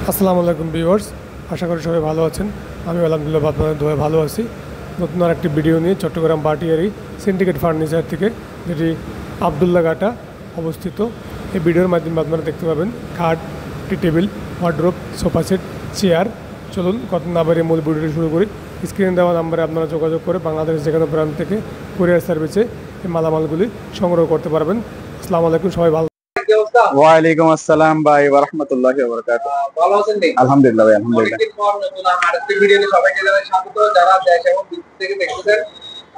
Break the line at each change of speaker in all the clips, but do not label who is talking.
আসসালামু আলাইকুম ভিউয়ার্স, আশা করি সবাই ভালো আছেন। আমি আলহামদুলিল্লাহ আপনাদের দোয়ায় ভালো আছি। নতুন আরেকটি ভিডিও নিয়ে চট্টগ্রাম বাটিয়ারি সিন্ডিকেট ফার্নিচার থেকে, যেটি আবদুল্লাহ ঘাটা অবস্থিত। এই ভিডিওর মাধ্যমে আপনারা দেখতে পাবেন খাট, টি table, wardrobe, sofa set, chair. চলুন কত না বাড়িয়ে মূল ভিডিওটি শুরু করি। স্ক্রিনে দেওয়া নাম্বারে আপনারা যোগাযোগ করে বাংলাদেশ যেখানে প্রান্ত থেকে কুরিয়ার সার্ভিসে এই মালামালগুলি সংগ্রহ করতে পারবেন। আসসালামু আলাইকুম, সবাই ভালো।
ওয়ালাইকুম আসসালাম ভাই ওয়া রাহমাতুল্লাহি ওয়া বারাকাতুহু।
ভালো আছেন ভাই?
আলহামদুলিল্লাহ ভাই, আলহামদুলিল্লাহ।
অনেকদিন পর নতুন আরেকটি ভিডিওতে সবাইকে জানাই স্বাগত, যারা দেশ এবং বিদেশ থেকে দেখতেছেন।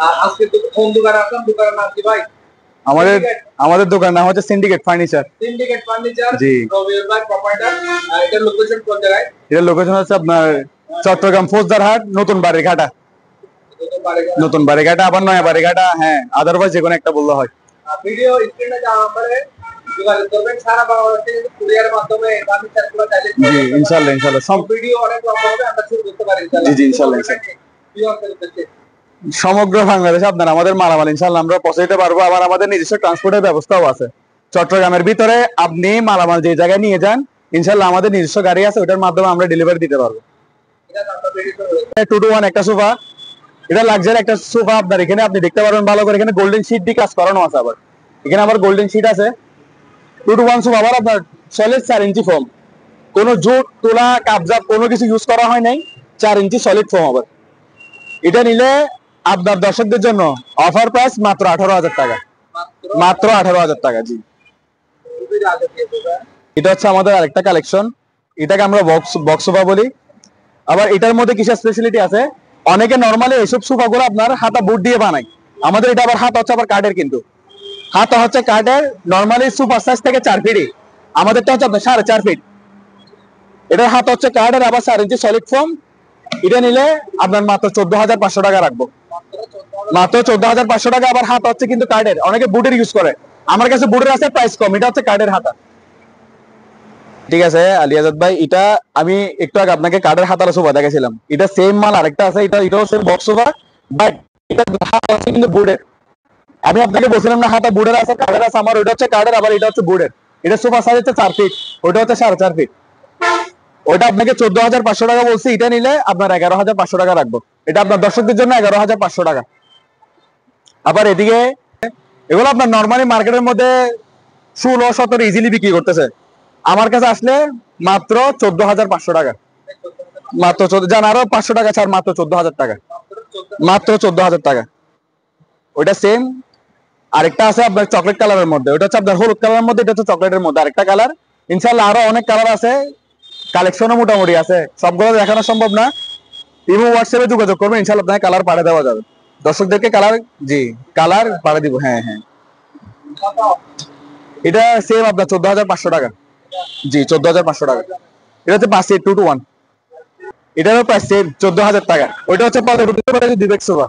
আর আজকে তো কোন দোকানে আসলাম, দোকানের নাম কি ভাই?
আমাদের দোকানের নাম হচ্ছে সিন্ডিকেট ফার্নিচার।
Syndicate furniture.
জি।
রবিউল ভাই প্রপাইটার। এটার লোকেশন কোন জায়গায়?
এর লোকেশন হচ্ছে আপনার চট্টগ্রাম ফৌজদারহাট নতুন বাড়িঘাটা। নতুন বাড়িঘাটা আবার নয়া বাড়িঘাটা, হ্যাঁ, আদারওয়াইজ যে কোনো একটা বললে হয়।
ভিডিও স্ক্রিনে যা নম্বরে যোগাযোগ করবেন, সারা বাংলাদেশে কুরিয়ারের মাধ্যমে ফার্নিচারগুলো চাইলে।
জি ইনশাআল্লাহ, ইনশাআল্লাহ। সব
ভিডিও অনেক লম্বা হবে, আমরা শুরু করতে পারি ইনশাআল্লাহ।
জি জি ইনশাআল্লাহ, সমগ্র বাংলাদেশে আপনার আমাদের মালামাল ইনশাআল্লাহ আমরা পৌঁছে দিতে পারবো। আবার আমাদের নিজস্ব ট্রান্সপোর্টের ব্যবস্থাও আছে। চট্টগ্রামের ভিতরে আপনি মালামাল যে জায়গায় নিয়ে যান, ইনশাআল্লাহ আমাদের নিজস্ব গাড়ি আছে, ওটার মাধ্যমে আমরা ডেলিভারি দিতে পারবো। 2-to-1 একটা সোফা, এটা লাক্সারি একটা সোফা। আপনার এখানে আপনি দেখতে পারবেন ভালো করে, এখানে গোল্ডেন শীট দিয়ে কাজ করানো আছে। আবার এখানে আবার গোল্ডেন শীট আছে। 2-to-1 সোফা, আবার আপনার সলিড 4 ইঞ্চি ফোম, কোনো জুট তোলা কাবজা কোনো কিছু ইউজ করা হয় নাই। 4 ইঞ্চি সলিড ফোম। আবার এটা নিলে আপনার দর্শকদের জন্য অফার প্রাইস মাত্র 18,000 টাকা। মাত্র 18,000 টাকা। জি, এটা হচ্ছে আমাদের আরেকটা কালেকশন, এটাকে আমরা বক্স সোফা বলি। আবার এটার মধ্যে কিসের স্পেশালিটি আছে, অনেকে নরমালি এইসব সোফা গুলো আপনার হাতা বুট দিয়ে বানায়। আমাদের এটা আবার হাত হচ্ছে আবার কাঠের, কিন্তু হাতা হচ্ছে কাঠের। নরমালি সুপার সাইজ থেকে 4 ফিট, আমাদেরটা হচ্ছে আপনার 4.5 ফিট। এটার হাত হচ্ছে কাঠের, আবার 4 ইঞ্চি সলিড ফোম। এটা নিলে আপনার মাত্র 14,500 টাকা রাখবো। মাত্র 14,500 টাকা। আবার হাত হচ্ছে কিন্তু কাঠের, অনেকে বুটের ইউজ করে, আমার কাছে বুটের আছে, প্রাইস কম। এটা হচ্ছে কাঠের হাতা। ঠিক আছে আলিয়াজাদ ভাই, এটা আমি একটু আগে আপনাকে কাঠের হাতার সোফা দেখাইছিলাম, এটা সেম মাল আরেকটা আছে, এটাও সেম বক্স সোফা, বাট এটা হাত আছে কিন্তু বুটের। আমি আপনাকে বলছিলাম না হাতা বুটের আছে, কাঠের আছে। আমার ওইটা হচ্ছে কাঠের, আবার এটা হচ্ছে বুটের। এটা সোফা সাইজ হচ্ছে 4 ফিট, ওইটা হচ্ছে 4.5 ফিট। ওইটা আপনাকে 14,500 টাকা বলছি, এটা নিলে আপনার 11,500 টাকা রাখবো। এটা আপনার দর্শকদের জন্য 11,500 টাকা। আবার এদিকে এগুলো আপনার নর্মালি মার্কেটের মধ্যে 16-17 ইজিলি বিক্রি করতেছে, আমার কাছে আসলে মাত্র 14,500 টাকা। মাত্র জান আরো 500 টাকা ছাড়, মাত্র 14,000 টাকা। মাত্র 14,000 টাকা। ওইটা সেম আরেকটা আছে আপনার চকলেট কালারের মধ্যে, ওটা হচ্ছে আপনার হলুদ কালারের মধ্যে, এটা হচ্ছে চকলেটের মধ্যে আরেকটা কালার। ইনশাআল্লাহ আরো অনেক কালার আছে, কালেকশনও মোটামুটি আছে, সবগুলো দেখানো সম্ভব না। ইমো হোয়াটসঅ্যাপে যোগাযোগ করবেন, ইনশাআল্লাহ আপনাকে কালার পাঠিয়ে দেওয়া যাবে। দর্শকদেরকে কালার, জি কালার পাঠিয়ে দিব। হ্যাঁ হ্যাঁ, এটা সেম আপনার 14,500 টাকা। জি 14,500 টাকা। এটা হচ্ছে 5 সিট 2-to-1, এটারও প্রাইস সেম 14,000 টাকা। ওইটা হচ্ছে দুই সোফা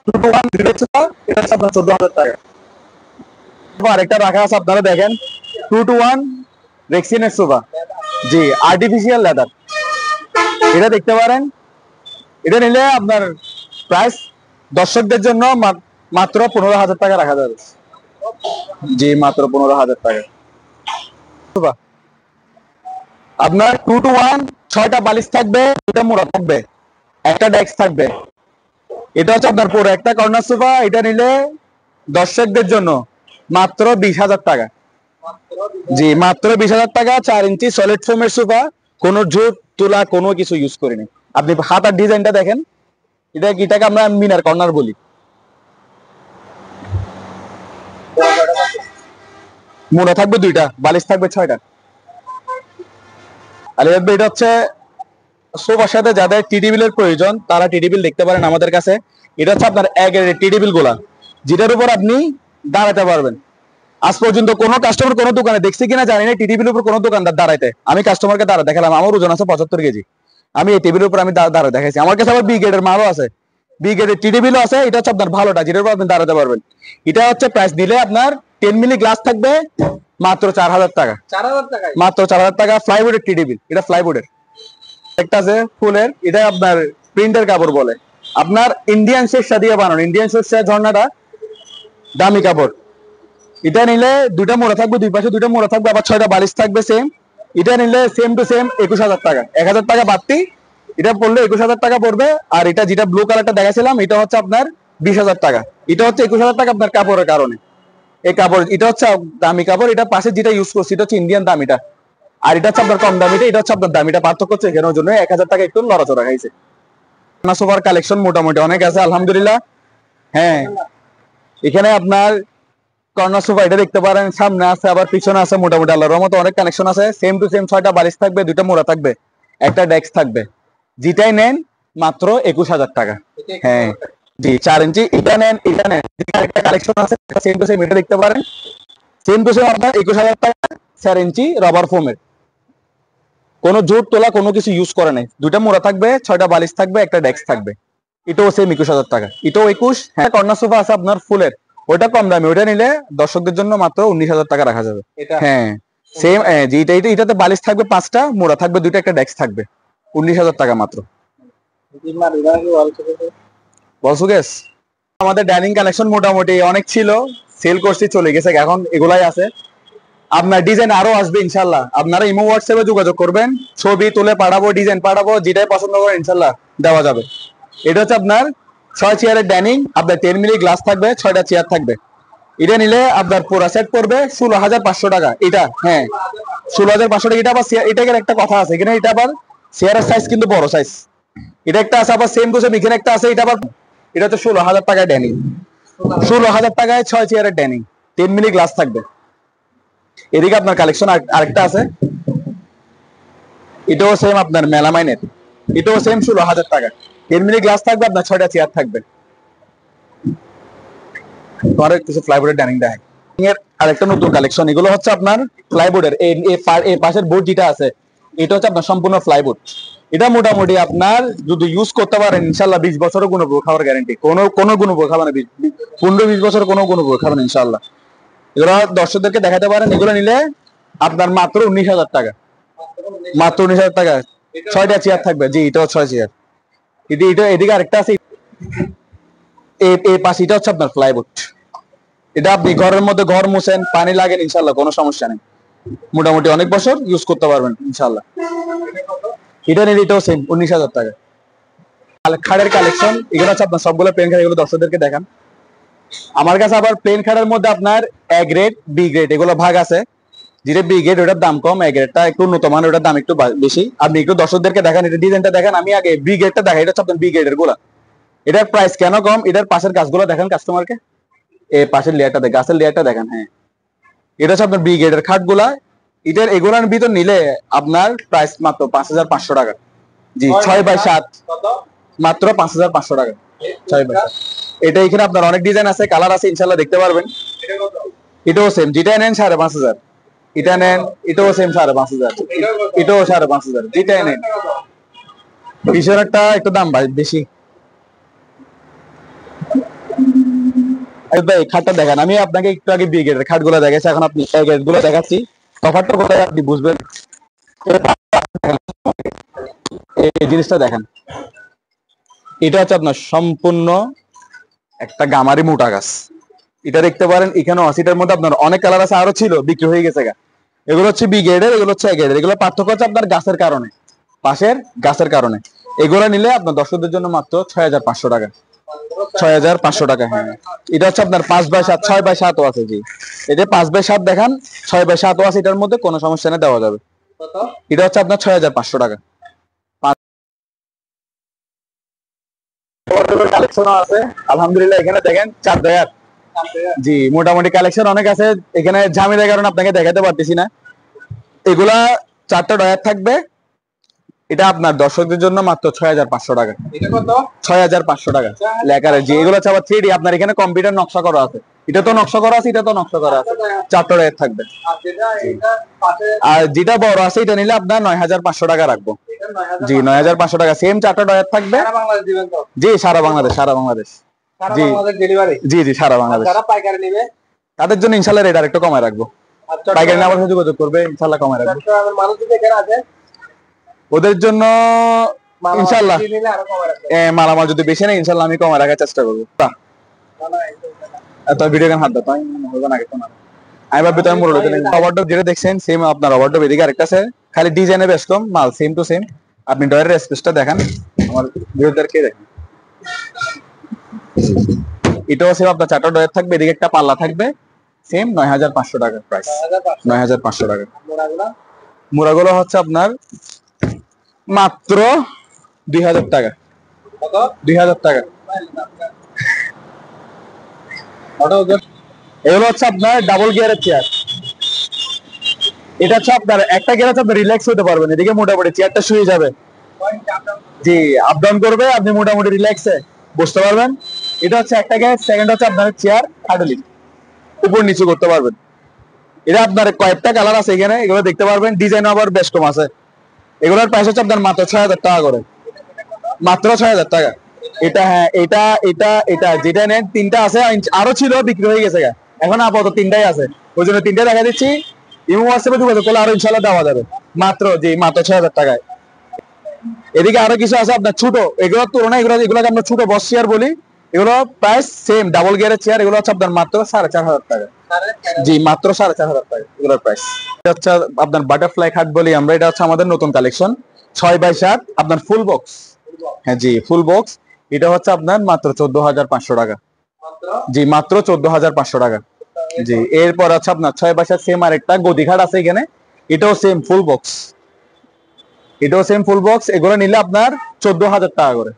2-to-1 সোফা, এটা হচ্ছে আপনার 14,000 টাকা। আরেকটা রাখা আছে, আপনারা দেখেন 2-to-1 রেক্সিনের সোফা, জি আর্টিফিশিয়াল লেদার, এটা দেখতে পারেন। এটা নিলে আপনার প্রাইস দর্শকদের জন্য মাত্র 15,000 টাকা রাখা যাবে। জি মাত্র 15,000 টাকা। আপনার 2-to-1 6টা বালিশ থাকবে, দুটো মোড়া থাকবে, একটা ডেস্ক থাকবে। এটা হচ্ছে আপনার পুরো একটা কর্নার সোফা, এটা নিলে দর্শকদের জন্য মাত্র 20,000 টাকা। জি মাত্র 20,000 টাকা। 4 ইঞ্চি সলিড ফোমের সোফা, কোনো জুট তুলা কোনো কিছু ইউজ করিনি। আপনি হাতার ডিজাইনটা দেখেন, এটাকে আমরা মিনার কর্নার বলি। মোড়া থাকবে 2টা, বালিশ থাকবে 6টা। আলিয়াদ ভাই, এটা হচ্ছে সোফার সাথে যাদের টি টেবিলের প্রয়োজন, তারা টি টেবিল দেখতে পারেন আমাদের কাছে। এটা হচ্ছে আপনার টি টেবিল গুলা, যেটার উপর আপনি দাঁড়াতে পারবেন। আজ পর্যন্ত কোনো কাস্টমার কোনো দোকানে দেখছি কিনা জানি না, টি টেবিলের উপর কোনো দোকানদার দাঁড়াইতে। আমি কাস্টমারকে দাঁড়া দেখালাম, আমার ওজন আছে 75 কেজি, আমি এই টেবিলের উপর আমি দাঁড়া দেখাইছি। আমার কাছে আবার বি গ্রেডের মালও আছে, বি গ্রেডের টি টেবিলও আছে। এটা হচ্ছে আপনার ভালোটা, যেটার উপর আপনি দাঁড়াতে পারবেন। এটা হচ্ছে প্রাইস দিলে আপনার 10 মিলি গ্লাস থাকবে, মাত্র 4,000 টাকা।
4,000 টাকা,
মাত্র 4,000 টাকা। ফ্লাইউডের টি টেবিল, এটা ফ্লাইউডের। একটা আছে ফুলের, এটা আপনার প্রিন্টের কাপড় বলে, আপনার ইন্ডিয়ান সরষা দিয়ে বানানো, ইন্ডিয়ান সরষা ঝর্ণাটা দামি কাপড়। এটা নিলে 2টা মোড়া থাকবে, দুই পাশে 2টা মোড়া থাকবে, আবার 6টা বালিশ থাকবে সেম। এটা নিলে সেম টু সেম 21,000 টাকা, 1,000 টাকা বাড়তি। এটা পড়লে 21,000 টাকা পড়বে। আর এটা যেটা ব্লু কালারটা দেখাছিলাম এটা হচ্ছে আপনার 20,000 টাকা। এটা হচ্ছে 21,000 টাকা আপনার কাপড়ের কারণে। এই কাপড় এটা হচ্ছে দামি কাপড়, এটা পাশে যেটা ইউজ করছি এটা হচ্ছে ইন্ডিয়ান দামিটা, আর এটা হচ্ছে আপনার কম দামিটা, এটা হচ্ছে আপনার দামিটা। পার্থক্য হচ্ছে এখানে, ওই জন্য 1,000 টাকা একটু লড়াচড়া খাইছে। সোফার কালেকশন মোটামুটি অনেক আছে আলহামদুলিল্লাহ। হ্যাঁ, এখানে আপনার কর্নার সোফা এটা দেখতে পারেন, সামনে আছে আবার পিছনে আছে, মোটামুটি আল্লাহর রহমতে অনেক কালেকশন আছে। সেম টু সেম 6টা বালিশ থাকবে, 2টা মোড়া থাকবে, একটা ডেস্ক থাকবে। যেটাই নেন মাত্র 21,000 টাকা। হ্যাঁ জি, 4 ইঞ্চি এটা নেন, এটা নেন, একটা কালেকশন আছে সেম টু সেম এটা দেখতে পারেন। সেম টু সেম আপনার 21,000 টাকা, 4 ইঞ্চি রবার ফোমের, কোনো জোর তোলা কোনো কিছু ইউজ করে নাই। 2টা মোড়া থাকবে, 6টা বালিশ থাকবে, একটা ডেস্ক থাকবে। এটাও সেম 21,000 টাকা, এটাও 21। হ্যাঁ, কর্নার সোফা আছে আপনার ফুলের, ওটা কম দামি, ওটা নিলে দর্শকদের জন্য মাত্র 19,000 টাকা রাখা যাবে। হ্যাঁ সেম, যে এটাতে বালিশ থাকবে 5টা, মোড়া থাকবে 2টা, একটা ডেস্ক থাকবে, 19,000 টাকা মাত্র। বলসুগেস আমাদের ডাইনিং কালেকশন মোটামুটি অনেক ছিল, সেল করছি, চলে গেছে, এখন এগুলাই আছে। আপনার ডিজাইন আরো আসবে ইনশাল্লাহ। আপনারা ইমো হোয়াটসঅ্যাপে যোগাযোগ করবেন, ছবি তুলে পাঠাবো, ডিজাইন পাঠাবো, যেটাই পছন্দ করেন ইনশাল্লাহ দেওয়া যাবে। এটা হচ্ছে আপনার 6 চেয়ারের ডাইনিং, আপনার 10 মিলি গ্লাস থাকবে, 6টা চেয়ার থাকবে। এটা নিলে আপনার পুরো সেট পড়বে 16,500 টাকা। এটা হ্যাঁ 16,500 টাকা। এটা আবার এটার একটা কথা আছে এখানে, এটা আবার চেয়ারের সাইজ কিন্তু বড় সাইজ, এটা একটা আছে আবার সেম টু সেম এখানে একটা আছে। এটা আবার এটা হচ্ছে 16,000 টাকায় ডাইনিং, 16,000 টাকায় 6 চেয়ারের ডাইনিং, 10 মিলি গ্লাস থাকবে। এদিকে আপনার কালেকশন আরেকটা আছে, এটাও সেম আপনার মেলামাইনের, এটাও সেম 16,000 টাকা, 10 মিলি গ্লাস থাকবে, আপনার 6টা চেয়ার থাকবে। তোমার কিছু প্লাইবোর্ডের ডাইনিং দেখায় এর আরেকটা নতুন কালেকশন। এগুলো হচ্ছে আপনার প্লাইবোর্ডের এই পাশের বোর্ড যেটা আছে এটা হচ্ছে আপনার সম্পূর্ণ প্লাইবোর্ড। এটা মোটামুটি আপনার যদি ইউজ করতে পারেন ইনশাল্লাহ 20 বছরের কোনো খাবার গ্যারান্টি, কোনো খাবার না, 15-20 বছরের কোনো খাবার ইনশাল্লাহ। এগুলো দর্শকদেরকে দেখাতে পারেন। এগুলো নিলে আপনার মাত্র 19,000 টাকা, মাত্র 19,000 টাকা, 6টা চেয়ার থাকবে। জি, এটাও 6 চেয়ার। এটা এদিকে আরেকটা আছে, এই পাশে এটা হচ্ছে আপনার প্লাইবোর্ড। এটা আপনি ঘরের মধ্যে ঘর মুছেন, পানি লাগেন ইনশাল্লাহ কোনো সমস্যা নেই, মোটামুটি অনেক বছর ইউজ করতে পারবেন ইনশাল্লাহ। এটা নিলে এটাও সেম 19,000 টাকা। খাটের কালেকশন এগুলো হচ্ছে আপনার সবগুলো প্লেন খাট, এগুলো দর্শকদেরকে দেখান। আমার কাছে আবার প্লেন খাটের মধ্যে আপনার এ গ্রেড, বি গ্রেড এগুলো ভাগ আছে। যেটা বি গ্রেড ওটার দাম কম, এ গ্রেডটা একটু উন্নত মান, ওটার দাম একটু বেশি। আপনি একটু দর্শকদেরকে দেখান, এটা ডিজাইনটা দেখেন। আমি আগে বি গ্রেডটা দেখাই, এটা হচ্ছে আপনার বি গ্রেডের গুলা। এটার প্রাইস কেন কম, এটার পাশের গাছগুলো দেখেন কাস্টমারকে, এই পাশের লেয়ারটা দেখেন, গাছের লেয়ারটা দেখেন। হ্যাঁ, এটা হচ্ছে আপনার বি গ্রেডের খাটগুলা। এটার এগুলার ভিতর নিলে আপনার প্রাইস মাত্র 5,500 টাকা। জি, 6x7 মাত্র 5,500 টাকা, 6x7। এটা এখানে আপনার অনেক ডিজাইন আছে, কালার আছে, ইনশাল্লাহ দেখতে পারবেন। এটাও সেম, যেটা নেন 5,500, এটা নেন, এটাও সেম 5,500, এটাও 5,500, যেটাই নেন। পিছনেরটা একটু দাম বেশি। ভাই খাটটা দেখেন, আমি আপনাকে একটু আগে বি গ্রেডের খাট গুলো দেখাচ্ছি, এখন আপনি এ গ্রেড গুলো দেখাচ্ছি, তফাৎটা কোথায় আপনি বুঝবেন। এই জিনিসটা দেখেন, এটা হচ্ছে আপনার সম্পূর্ণ একটা গামারি মোটা গাছ। এটা দেখতে পারেন এখানে 80টার মধ্যে আপনার অনেক কালার আছে, আরো ছিল বিক্রি হয়ে গেছে। এগুলো হচ্ছে বি গ্রেডের, এগুলো হচ্ছে এ গ্রেডের। এগুলো পার্থক্য হচ্ছে আপনার গাছের কারণে, পাশের গাছের কারণে। এগুলো নিলে আপনার দর্শকদের জন্য মাত্র 6,500 টাকা, 6,500 টাকা। হ্যাঁ, এটা হচ্ছে আপনার 5x7, 6x7 আছে। জি, এটা 5x7 দেখান, 6x7 আছে, এটার মধ্যে কোনো সমস্যা নেই, দেওয়া যাবে। এটা হচ্ছে আপনার 6,500 টাকা। কালেকশন আছে আলহামদুলিল্লাহ, এখানে দেখেন 4 ডয়ার। জি, মোটামুটি কালেকশন অনেক আছে এখানে, ঝামেলার কারণে আপনাকে দেখাতে পারতেছি না। এগুলা 4টা ডয়ার থাকবে। এটা আপনার দর্শকদের জন্য মাত্র 6,500 টাকা, 6,500 টাকা লেখার। জি, এগুলো হচ্ছে আবার 3D, আপনার এখানে কম্পিউটার নকশা করা আছে, এটা তো নকশা করা আছে, এটা তো নকশা করা আছে। 4টা ডয়ার থাকবে। আর যেটা বড় আছে এটা নিলে আপনার 9,500 টাকা রাখবো। জি, 9,500 টাকা, সেম 4টা ডয়ার থাকবে। জি, সারা বাংলাদেশ, সারা বাংলাদেশ। জি জি জি, সারা বাংলাদেশ। তাদের জন্য ইনশাল্লাহ রেট আরেকটু কমায় রাখবো, পাইকারি নেওয়ার সাথে যোগাযোগ করবে, ইনশাল্লাহ কমায় রাখবো ওদের জন্য ইনশাল্লাহ। মালামাল যদি বেশি নেই ইনশাল্লাহ আমি কমায় রাখার চেষ্টা করবো। ভিডিও গান হাত দাও, আমি ভাবি তুমি রবার্ট যেটা দেখছেন সেম আপনার রবার্ট এদিকে আরেকটা আছে খালি ডিজাইনে বেশ কম, মাল সেম টু সেম। আপনি ডয়ারের স্পেসটা দেখান আমার ভিউয়ারদেরকে দেখেন। এটাও সেম আপনার 4টা ডয়ার থাকবে, এদিকে একটা পাল্লা থাকবে, সেম 9500 টাকা প্রাইস। 9500 টাকা। মুড়াগুলো হচ্ছে আপনার মাত্র 2000 টাকা। 2000 টাকা। এগুলো হচ্ছে আপনার ডাবল গিয়ারের চেয়ার। এটা হচ্ছে আপনার একটা গিয়ার হচ্ছে আপনি রিল্যাক্স হতে পারবেন, এদিকে মোটামুটি চেয়ারটা শুয়ে যাবে, জি আপ ডাউন করবে, আপনি মোটামুটি রিল্যাক্সে বসতে পারবেন। এটা হচ্ছে একটা গিয়ার। সেকেন্ড হচ্ছে আপনার চেয়ার হার্ডলি উপর নিচু করতে পারবেন। এটা আপনার কয়েকটা কালার আছে এখানে, এগুলো দেখতে পারবেন। ডিজাইন আবার বেশ কম আছে। এগুলোর প্রাইস হচ্ছে আপনার মাত্র 6000 টাকা করে, মাত্র 6000 টাকা। এটা হ্যাঁ, এটা এটা এটা যেটা নেন, 3টা আছে, আরো ছিল বিক্রি হয়ে গেছে, এখন আপাতত 3টাই আছে, ওই জন্য 3টা দেখা দিচ্ছি। ইমো হোয়াটসঅ্যাপে যোগাযোগ করলে আরো ইনশাল্লাহ দেওয়া যাবে, মাত্র জি মাত্র 6000 টাকায়। এদিকে আরো কিছু আছে আপনার ছোট, এগুলোর তুলনায় এগুলোকে আমরা ছোট বস চেয়ার বলি। এগুলো প্রাইস সেম, ডাবল গিয়ারের চেয়ার। এগুলো হচ্ছে আপনার মাত্র 4500 টাকা, জি মাত্র 4500 টাকা এগুলোর প্রাইস। এটা হচ্ছে আপনার বাটারফ্লাই খাট বলি আমরা, এটা হচ্ছে আমাদের নতুন কালেকশন 6x7 আপনার ফুল বক্স। হ্যাঁ জি ফুল বক্স। এটা হচ্ছে আপনার মাত্র 14500 টাকা, জি মাত্র 14500 টাকা। জি এরপর আছে আপনার 6x7 সেম আরেকটা গদি খাট আছে এখানে, এটাও সেম ফুল বক্স, এটাও সেম ফুল বক্স। এগুলো নিলে আপনার 14000 টাকা করে,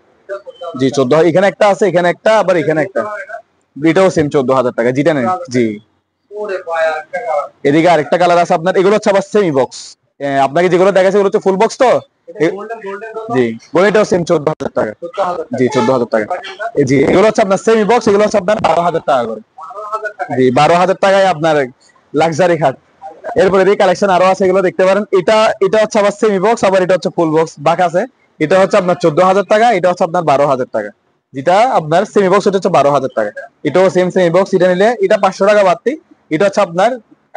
জি 14, এখানে একটা আছে, এখানে একটা, আবার এখানে একটা, এটাও সেম 14000 টাকা যেটা নেন। জি এদিকে আরেকটা কালার আছে আপনার, এগুলো হচ্ছে আবার সেমি বক্স। আপনাকে যেগুলো দেখাচ্ছে এগুলো হচ্ছে ফুল বক্স তো, জি এটাও সেম 14000 টাকা, জি 14000 টাকা। জি এগুলো হচ্ছে আপনার সেমি বক্স, এগুলো হচ্ছে আপনার 12000 টাকা করে, জি 12000 টাকায় আপনার লাক্সারি খাট। এরপরে এই কালেকশন আরো আছে, এগুলো দেখতে পারেন। এটা হচ্ছে আবার সেমি বক্স, আবার এটা হচ্ছে ফুল বক্স বাক আছে। এটা হচ্ছে আপনার 14000 টাকা, এটা হচ্ছে আপনার 12000 টাকা। যেটা আপনার সেমি বক্স, এটা হচ্ছে 12000 টাকা। এটাও সেম সেমি বক্স। এটা নিলে এটা 500 টাকা বাড়তি। এটা হচ্ছে আপনার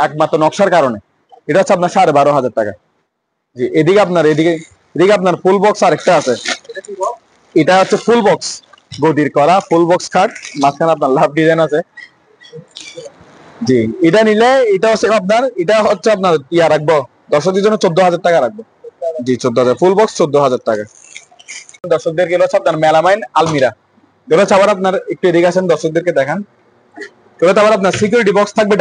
একমাত্র নকশার কারণে, এটা হচ্ছে আপনার 12500 টাকা। জি এদিকে আপনার ফুল বক্স আরেকটা আছে, এটা হচ্ছে ফুল বক্স গদির করা ফুল বক্স খাট, মাঝখানে আপনার লাভ ডিজাইন আছে। জি এটা নিলে এটা হচ্ছে আপনার, এটা হচ্ছে আপনার ইয়া রাখবো দর্শকদের জন্য 14000 টাকা রাখবো, জি 14000 ফুল বক্স 14000 টাকা। দর্শকদের গেল হচ্ছে আপনার মেলামাইন আলমিরা, এগুলো হচ্ছে আবার আপনার একটু এদিকে আসেন দর্শকদেরকে দেখান। এগুলো আবার আপনার সিকিউরিটি বক্স থাকবে,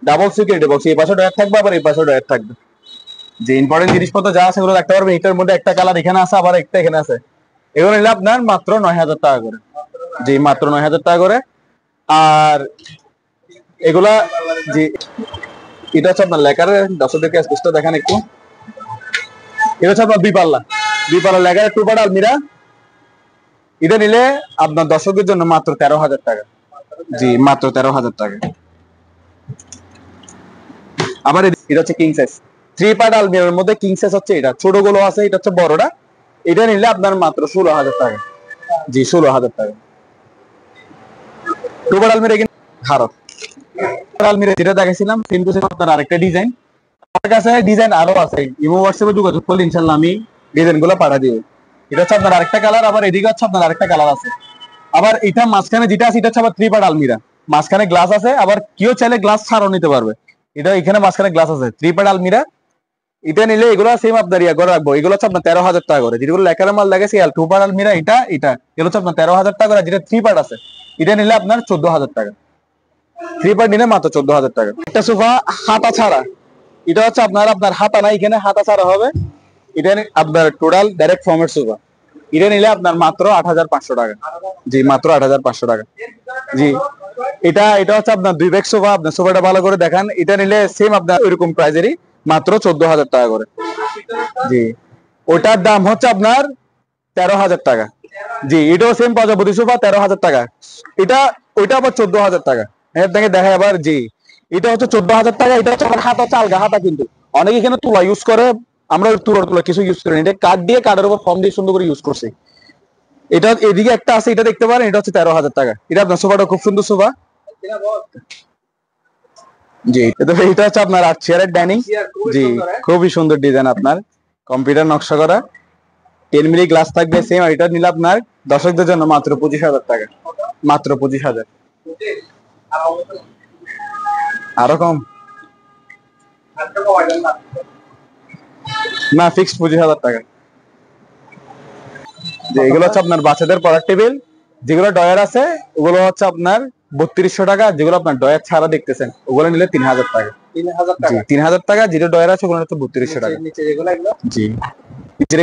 ডাবল সিকিউরিটি বক্স, এই পাশে ডয়ার থাকবে, আবার এই পাশে ডয়ার থাকবে। যে ইম্পর্টেন্ট জিনিসপত্র যা আছে এগুলো রাখতে পারবে। এটার মধ্যে একটা কালার এখানে আছে, আবার একটা এখানে আছে। এগুলো নিলে আপনার মাত্র 9000 টাকা করে, জি মাত্র 9000 টাকা করে। আর এগুলা জি এটা হচ্ছে আপনার লেকার, দর্শকদেরকে স্পষ্ট দেখান একটু। এটা হচ্ছে আপনার দুই পাল্লা লেকার 2 পার্ট আলমিরা। এটা নিলে আপনার দর্শকদের জন্য মাত্র 13000 টাকা, জি মাত্র 13000 টাকা। আবার এটা হচ্ছে কিং সাইজ 3 পার্ট আলমিরার মধ্যে কিং সাইজ হচ্ছে এটা, ছোট গুলো আছে, এটা হচ্ছে বড়টা। এটা নিলে আপনার মাত্র 16000 টাকা, জি 16000 টাকা। 2 পার্ট আলমিরা কিন্তু খারাপ আলমিরা যেটা দেখাইছিলাম সেম টু সেম আপনার আরেকটা ডিজাইন, আমার কাছে ডিজাইন আরো আছে। ইমো হোয়াটসঅ্যাপে যোগাযোগ করলে ইনশাআল্লাহ আমি ডিজাইন গুলো পাঠা দিব। এটা হচ্ছে আপনার আরেকটা কালার, আবার এদিকে হচ্ছে আপনার আরেকটা কালার আছে। আবার এটা মাঝখানে যেটা আছে এটা হচ্ছে আবার 3 পার্ট আলমিরা, মাঝখানে গ্লাস আছে, আবার কেউ চাইলে গ্লাস ছাড়াও নিতে পারবে। এটা এখানে মাঝখানে গ্লাস আছে, 3 পার্ট আলমিরা। এটা নিলে এগুলো সেম আপনার ইয়া করে রাখবো, এগুলো হচ্ছে আপনার 13000 টাকা করে। যেগুলো লেকারের মাল লাগাইছে 2 পার্ট আলমিরা, এটা এগুলো হচ্ছে আপনার 13000 টাকা করে। যেটা 3 পার্ট আছে এটা নিলে আপনার 14000 টাকা, 3 পার্ট নিলে মাত্র 14000 টাকা। একটা সোফা হাতা ছাড়া, এটা হচ্ছে আপনার হাতা নাই, এখানে হাতা ছাড়া হবে। এটা আপনার টোটাল ডাইরেক্ট ফর্মেট সোফা, এটা নিলে আপনার মাত্র 8500 টাকা, জি মাত্র 8500 টাকা। জি এটা হচ্ছে আপনার 2 ব্যাগ সোফা, আপনার সোফাটা ভালো করে দেখান। এটা নিলে সেম আপনার ওইরকম প্রাইজেরই মাত্র 14000 টাকা করে, জি ওটার দাম হচ্ছে আপনার 13000 টাকা। জি এটাও সেম প্রজাপতি সোফা 13000 টাকা। ওইটা আবার 14000 টাকা। আপনাকে দেখায় আবার, জি এটা হচ্ছে 14000 টাকা। এটা হচ্ছে আমার হাতা হচ্ছে আলগা হাতা, কিন্তু অনেকে এখানে তুলা ইউজ করে, আমরা তুলা কিছু ইউজ করি না। এটা কাঠ দিয়ে, কাঠের উপর ফর্ম দিয়ে সুন্দর করে ইউজ করছি। এটা এদিকে একটা আছে, এটা দেখতে পারেন, এটা হচ্ছে 13000 টাকা। এটা আপনার সোফাটা খুব সুন্দর সোফা, জি এটা হচ্ছে আপনার 8 চেয়ারের ডাইনিং, জি খুবই সুন্দর ডিজাইন, আপনার কম্পিউটার নকশা করা, 10 মিলি গ্লাস থাকবে সেম। এটা নিলে আপনার দর্শকদের জন্য মাত্র 25000 টাকা, মাত্র 25000। আরো কম না, ফিক্সড 25,000 টাকা। যে এগুলো হচ্ছে আপনার বাচ্চাদের পড়ার টেবিল, যেগুলো ডয়ার আছে ওগুলো হচ্ছে আপনার 3200 টাকা, যেগুলো আপনার ডয়ার ছাড়া দেখতেছেন ওগুলো নিলে 3000 টাকা।
3000
জি,
টাকা।
3000 টাকা, যেটা ডয়ার আছে ওগুলো হচ্ছে 3200 টাকা।
নিচে যেগুলো এগুলো
জি,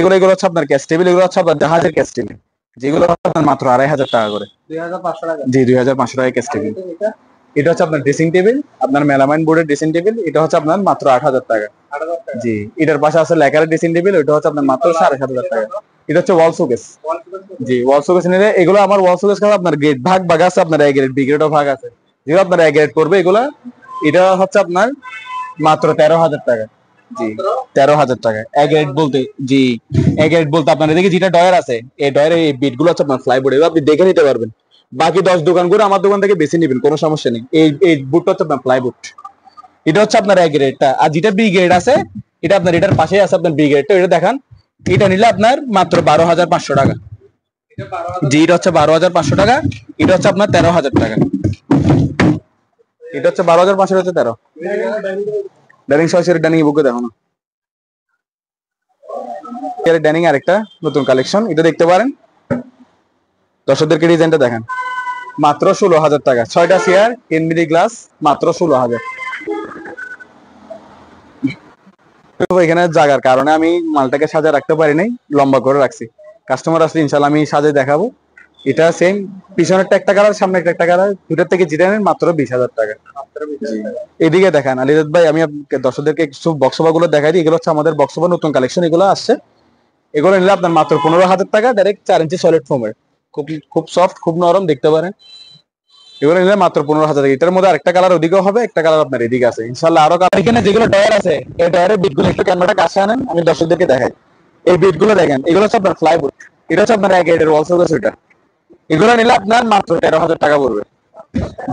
এগুলো হচ্ছে আপনার ক্যাশ টেবিল, এগুলো হচ্ছে আপনার জাহাজের ক্যাশ টেবিল, যেগুলো হচ্ছে আপনার মাত্র 2500 টাকা করে।
2500 টাকা।
জি, 2500 টাকা ক্যাশ টেবিল।
এটা
এটা হচ্ছে আপনার ড্রেসিং টেবিল, আপনার মেলামাইন বোর্ডের ড্রেসিং টেবিল, এটা হচ্ছে আপনার মাত্র 8000 টাকা।
8000 টাকা।
জি, এটার পাশে আছে লেকারের ড্রেসিং টেবিল, ওটা হচ্ছে আপনার মাত্র 7500 টাকা। এটা হচ্ছে ওয়াল শোকেস। জি, ওয়াল শোকেস নিলে এগুলো আমার ওয়াল শোকেস কাছে আপনার গ্রেড ভাগ আছে, আপনার এ গ্রেড বি গ্রেডও ভাগ আছে, যেগুলো আপনার এ গ্রেড করবে এগুলা, এটা হচ্ছে আপনার মাত্র 13000 টাকা। জি, 13000 টাকা এ গ্রেড বলতে। জি, এ গ্রেড বলতে আপনার এদিকে যেটা ডয়ার আছে, এই ডয়ারের এই বিট গুলো হচ্ছে আপনার ফ্লাইবোর্ড, এগুলো আপনি দেখে নিতে পারবেন। বাকি 10 দোকান করে আমার দোকান থেকে বেশি নেবেন, কোনো সমস্যা নেই। এই বুটটা হচ্ছে আপনার ফ্লাইবোর্ড, এটা হচ্ছে আপনার এ গ্রেডটা। আর যেটা বি গ্রেড আছে, এটা আপনার এটার পাশেই আছে আপনার বি গ্রেডটা, এটা দেখান। এটা নিলে আপনার মাত্র 12500 টাকা।
এটা 12000।
জি, এটা হচ্ছে 12500 টাকা, এটা হচ্ছে আপনার 13000 টাকা। এটা হচ্ছে 12500, হচ্ছে 13 ডাইনিং সরাসরি ডাইনিং বুকে দেখো না। এর ডাইনিং আরেকটা নতুন কালেকশন, এটা দেখতে পারেন। দর্শকদেরকে ডিজাইনটা দেখেন, মাত্র 16000 টাকা। 6টা চেয়ার, 10 মিলি গ্লাস, মাত্র 16000। এখানে জায়গার কারণে আমি মালটাকে সাজায় রাখতে পারি নাই, লম্বা করে রাখছি। কাস্টমার আসলে ইনশাল্লাহ আমি সাজায় দেখাবো। এটা সেম, পিছনেরটা একটা কালার, সামনে একটা কালার, দুটার থেকে যেটা নেন মাত্র 20000 টাকা। এদিকে দেখান আলিদাত ভাই, আমি দর্শকদেরকে কিছু বক্সোভা গুলো দেখাই দিই। এগুলো হচ্ছে আমাদের বক্সোভা নতুন কালেকশন, এগুলো আসছে। এগুলো নিলে আপনার মাত্র 15000 টাকা, ডাইরেক্ট 4 ইঞ্চি সলিড ফোমের, খুব খুব সফট, খুব নরম, দেখতে পারেন। এগুলো নিলে মাত্র 15000 টাকা। এটার মধ্যে আরেকটা কালার ওদিকেও হবে, একটা কালার আপনার এদিকে আছে, ইনশাল্লাহ আরো কালার। এখানে যেগুলো ডয়ার আছে, এই ডয়ারের বিট গুলো একটু ক্যামেরাটা কাছে আনেন, আমি দর্শকদেরকে দেখাই। এই বিট গুলো দেখেন, এগুলো হচ্ছে আপনার ফ্লাইবোর্ড, এটা হচ্ছে আপনার এক এর ওয়াল শোকেস। এটা এগুলো নিলে আপনার মাত্র 13000 টাকা পড়বে।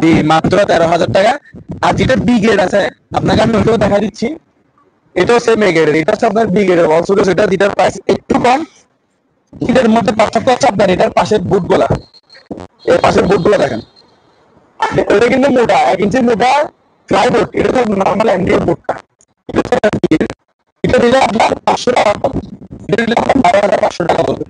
জি, মাত্র 13000 টাকা। আর যেটা বি গ্রেড আছে, আপনাকে আমি ওটাও দেখা দিচ্ছি। এটাও সেম এ গ্রেডের, এটা হচ্ছে আপনার বি গ্রেডের ওয়াল শোকেস। এটা যেটার প্রাইস একটু কম, এটার মধ্যে পার্থক্য হচ্ছে আপনার এটার পাশের বুট গুলা, এর পাশের বুট গুলা দেখেন, এটা কিন্তু মোটা, 1 ইঞ্চি মোটা প্লাইবোর্ড। এটা তো নর্মাল এমডিএফ বোর্ডটা, এটা নিলে আপনার 500 টাকা পাবেন। এটা নিলে আপনার 12500 টাকা পড়বে।